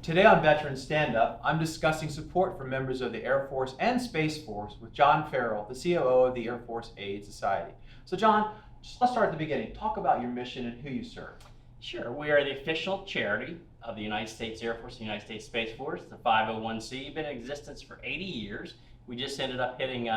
Today on Veteran Stand Up, I'm discussing support for members of the Air Force and Space Force with John Farrell, the COO of the Air Force Aid Society. So John, let's start at the beginning. Talk about your mission and who you serve. Sure. We are the official charity of the United States Air Force and United States Space Force, the 501c. Been in existence for 80 years. We just ended up hitting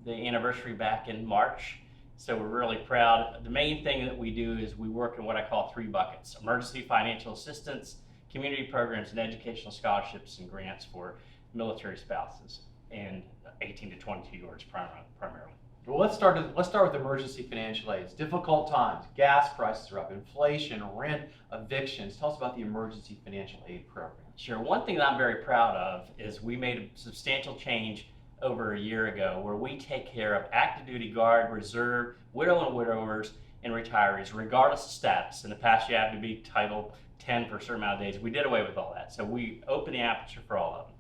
the anniversary back in March, so we're really proud. The main thing that we do is we work in what I call three buckets: emergency financial assistance, community programs, and educational scholarships and grants for military spouses and 18 to 22-year-olds primarily. Well, let's start with emergency financial aid. It's difficult times. Gas prices are up, inflation, rent, evictions. Tell us about the emergency financial aid program. Sure. One thing that I'm very proud of is we made a substantial change over a year ago where we take care of active duty guard, reserve, widow and widowers, and retirees, regardless of status. In the past, you had to be Title 10 for a certain amount of days. We did away with all that. So we opened the aperture for all of them.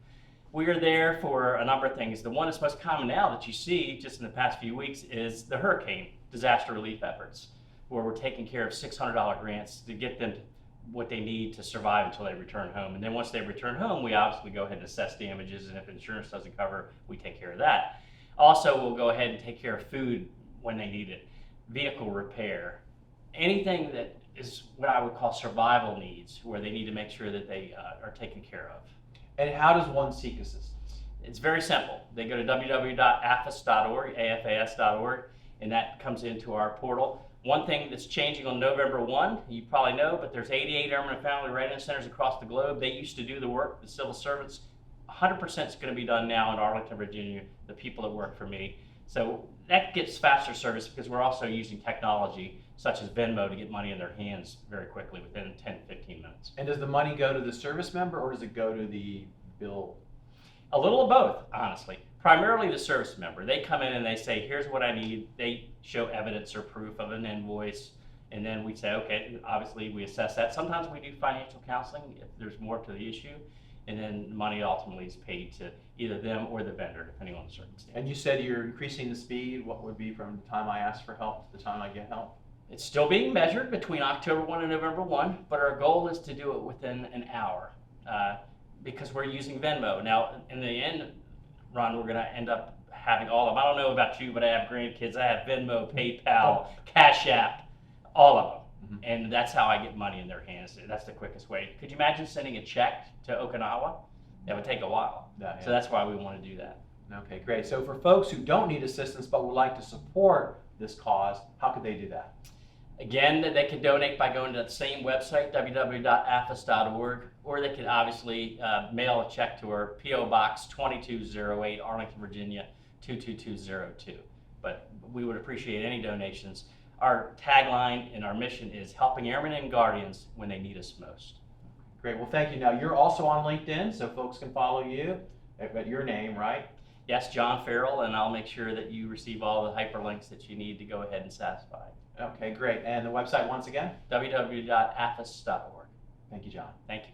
We are there for a number of things. The one that's most common now that you see just in the past few weeks is the hurricane disaster relief efforts, where we're taking care of $600 grants to get them what they need to survive until they return home. And then once they return home, we obviously go ahead and assess damages, and if insurance doesn't cover, we take care of that. Also, we'll go ahead and take care of food when they need it, vehicle repair, anything that is what I would call survival needs, where they need to make sure that they are taken care of. And how does one seek assistance? It's very simple. They go to www.afas.org, afas.org, and that comes into our portal. One thing that's changing on November 1, you probably know, but there's 88 Airmen and Family Readiness Centers across the globe. They used to do the work, the civil servants. 100% is going to be done now in Arlington, Virginia, the people that work for me. So that gets faster service because we're also using technology such as Venmo to get money in their hands very quickly within 10 to 15 minutes. And does the money go to the service member or does it go to the bill? A little of both, honestly. Primarily the service member. They come in and they say, here's what I need. They show evidence or proof of an invoice, and then we say, okay, obviously we assess that. Sometimes we do financial counseling if there's more to the issue, and then the money ultimately is paid to either them or the vendor, depending on the circumstance. And you said you're increasing the speed. What would be from the time I ask for help to the time I get help? It's still being measured between October 1 and November 1, but our goal is to do it within an hour because we're using Venmo. Now, in the end, Ron, we're going to end up having all of them. I don't know about you, but I have grandkids. I have Venmo, PayPal, Cash App, all of them. Mm-hmm. And that's how I get money in their hands. That's the quickest way. Could you imagine sending a check to Okinawa? That would take a while. Yeah. So that's why we want to do that. Okay, great. So for folks who don't need assistance but would like to support this cause, how could they do that? Again, they can donate by going to that same website, www.afas.org, or they can obviously mail a check to our P.O. Box 2208, Arlington, Virginia 22202. But we would appreciate any donations. Our tagline and our mission is helping airmen and guardians when they need us most. Great. Well, thank you. Now, you're also on LinkedIn, so folks can follow you at your name, right? Yes, John Farrell, and I'll make sure that you receive all the hyperlinks that you need to go ahead and satisfy. Okay, great. And the website once again? www.afas.org. Thank you, John. Thank you.